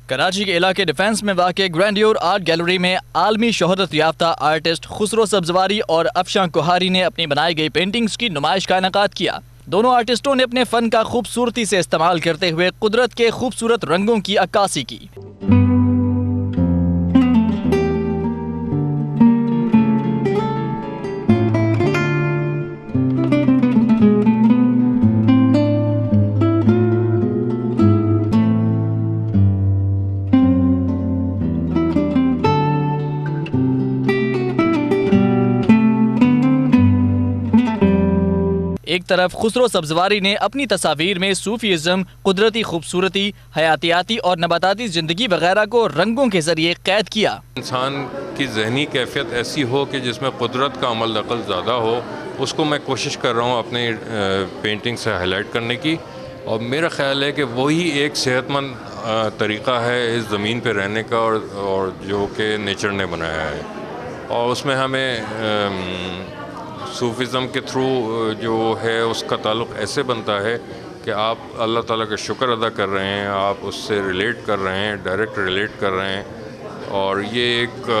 کراچی کے علاقے ڈیفنس میں واقع گرینڈیور آرٹ گیلری میں عالمی شہرت یافتہ آرٹسٹ خسرو سبزواری اور افشاں کوہاری نے اپنی بنائی گئی پینٹنگز کی نمائش کا انعقاد کیا۔ دونوں آرٹسٹوں نے اپنے فن کا خوبصورتی سے استعمال کرتے ہوئے قدرت کے خوبصورت رنگوں کی عکاسی کی۔ ایک طرف خسرو سبزواری نے اپنی تصاویر میں صوفیزم، قدرتی خوبصورتی، حیاتیاتی اور نباتاتی زندگی وغیرہ کو رنگوں کے ذریعے قید کیا۔ انسان کی ذہنی کیفیت ایسی ہو کہ جس میں قدرت کا عمل دخل زیادہ ہو، اس کو میں کوشش کر رہا ہوں اپنے پینٹنگ سے ہائی لائٹ کرنے کی، اور میرا خیال ہے کہ وہی ایک صحت مند طریقہ ہے اس زمین پہ رہنے کا، اور جو کہ نیچر نے بنایا ہے، اور اس میں ہمیں صوفیزم کے تھرو جو ہے اس کا تعلق ایسے بنتا ہے کہ آپ اللہ تعالیٰ کا شکر ادا کر رہے ہیں، آپ اس سے ریلیٹ کر رہے ہیں، ڈائریکٹ ریلیٹ کر رہے ہیں، اور یہ ایک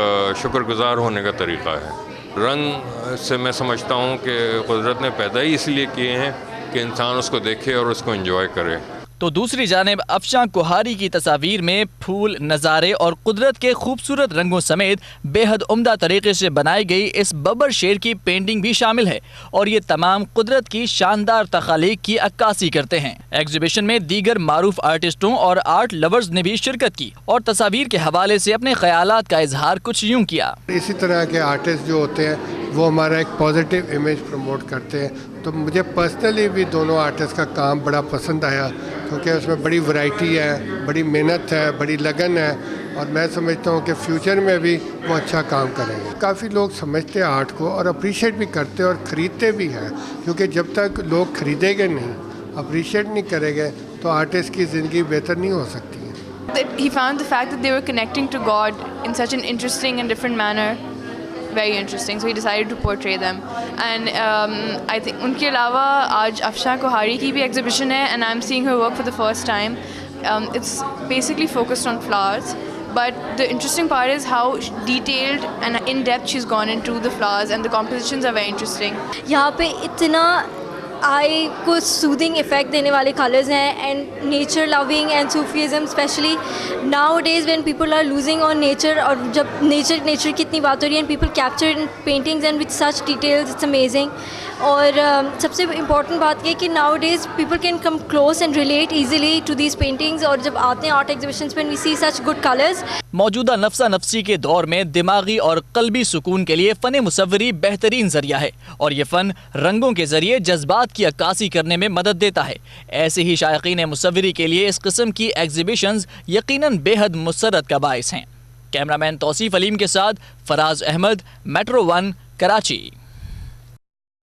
شکر گزار ہونے کا طریقہ ہے۔ رنگ سے میں سمجھتا ہوں کہ قدرت نے پیدا ہی اس لیے کیے ہیں کہ انسان اس کو دیکھے اور اس کو انجوائے کرے۔ تو دوسری جانب افشاں کوہاری کی تصاویر میں پھول، نظارے اور قدرت کے خوبصورت رنگوں سمیت بے حد عمدہ طریقے سے بنائی گئی اس ببر شیر کی پینٹنگ بھی شامل ہے، اور یہ تمام قدرت کی شاندار تخلیق کی عکاسی کرتے ہیں۔ ایگزیبیشن میں دیگر معروف آرٹسٹوں اور آرٹ لورز نے بھی شرکت کی اور تصاویر کے حوالے سے اپنے خیالات کا اظہار کچھ یوں کیا۔ اسی طرح کے آرٹسٹ جو ہوتے ہیں وہ ہمارا ایک پازیٹیو امیج پروموٹ کرتے ہیں، تو مجھے پرسنلی بھی دونوں آرٹسٹ کا کام بڑا پسند آیا، کیونکہ اس میں بڑی ورائٹی ہے، بڑی محنت ہے، بڑی لگن ہے، اور میں سمجھتا ہوں کہ فیوچر میں بھی وہ اچھا کام کریں گے۔ کافی لوگ سمجھتے ہیں آرٹ کو اور اپریشیٹ بھی کرتے اور خریدتے بھی ہیں، کیونکہ جب تک لوگ خریدیں گے نہیں، اپریشیٹ نہیں کریں گے، تو آرٹسٹ کی زندگی بہتر نہیں ہو سکتی ہے۔ He found the fact that they were connecting to God in such an interesting and different manner very interesting, so he decided to portray them. And I think ان کے علاوہ آج افشاں کوہاری کی بھی ایگزیبیشن ہے، and I'm seeing her work for the first time. It's basically focused on flowers, but the interesting part is how detailed and in depth she's gone into the flowers, and the compositions are very interesting. یہاں پہ اتنا آئی کو soothing effect دینے والے colours ہیں، and nature loving and Sufism specially nowadays when people are losing on nature, اور جب nature کی اتنی بات ہو رہی ہے، and people capture in paintings and with such details, it's amazing. اور سب سے امپورٹنٹ بات یہ کہ nowadays people can come close and relate easily to these paintings, اور جب آتے ہیں آرٹ ایگزیبیشنز میں وی سی سچ گڈ کلرز۔ موجودہ نفسا نفسی کے دور میں دماغی اور قلبی سکون کے لیے فن مصوری بہترین ذریعہ ہے، اور یہ فن رنگوں کے ذریعے جذبات کی عکاسی کرنے میں مدد دیتا ہے۔ ایسے ہی شائقین مصوری کے لیے اس قسم کی ایگزیبیشنز یقیناً بے حد مسرت کا باعث ہیں۔ کیمرہ مین توصیف علیم کے ساتھ فراز احمد، میٹرو 1، کراچی۔